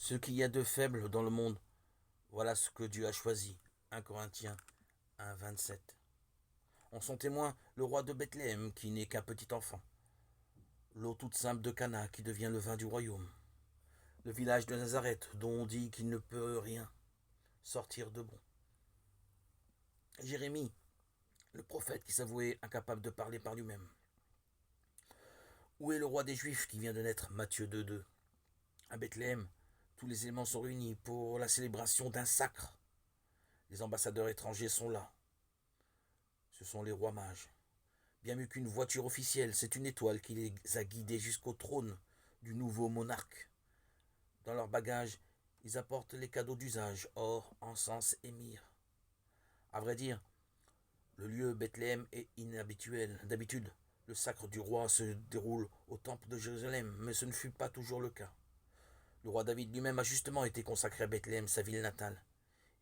Ce qu'il y a de faible dans le monde, voilà ce que Dieu a choisi. 1 Corinthiens 1, 27. En sont témoins le roi de Bethléem qui n'est qu'un petit enfant, l'eau toute simple de Cana qui devient le vin du royaume, le village de Nazareth dont on dit qu'il ne peut rien sortir de bon. Jérémie, le prophète qui s'avouait incapable de parler par lui-même. Où est le roi des Juifs qui vient de naître? Matthieu 2.2. À Bethléem, tous les éléments sont réunis pour la célébration d'un sacre. Les ambassadeurs étrangers sont là. Ce sont les rois mages. Bien mieux qu'une voiture officielle, c'est une étoile qui les a guidés jusqu'au trône du nouveau monarque. Dans leur bagage, ils apportent les cadeaux d'usage, or, encens et myrrhe. À vrai dire, le lieu Bethléem est inhabituel. D'habitude, le sacre du roi se déroule au temple de Jérusalem, mais ce ne fut pas toujours le cas. Le roi David lui-même a justement été consacré à Bethléem, sa ville natale.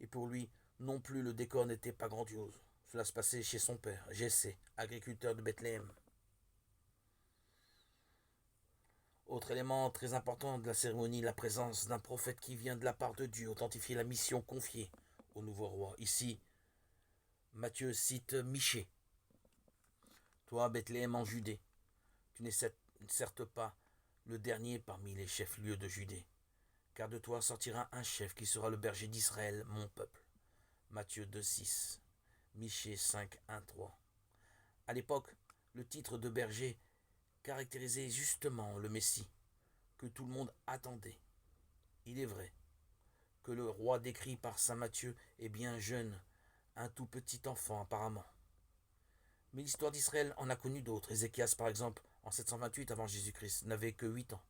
Et pour lui, non plus le décor n'était pas grandiose. Cela se passait chez son père, Jessé, agriculteur de Bethléem. Autre élément très important de la cérémonie, la présence d'un prophète qui vient de la part de Dieu authentifier la mission confiée au nouveau roi. Ici, Matthieu cite Michée. Toi, Bethléem en Judée, tu n'es certes pas le dernier parmi les chefs-lieux de Judée, car de toi sortira un chef qui sera le berger d'Israël, mon peuple. Matthieu 2,6, Michée 5, 1, 3. À l'époque, le titre de berger caractérisait justement le Messie, que tout le monde attendait. Il est vrai que le roi décrit par saint Matthieu est bien jeune, un tout petit enfant apparemment. Mais l'histoire d'Israël en a connu d'autres. Ézéchias, par exemple, en 728 avant Jésus-Christ, n'avait que 8 ans.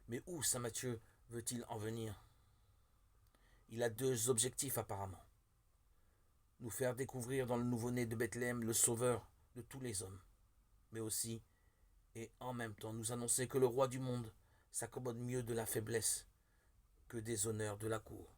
Mais où saint Matthieu veut-il en venir? Il a deux objectifs apparemment. Nous faire découvrir dans le nouveau-né de Bethléem le sauveur de tous les hommes, mais aussi, et en même temps, nous annoncer que le roi du monde s'accommode mieux de la faiblesse que des honneurs de la cour.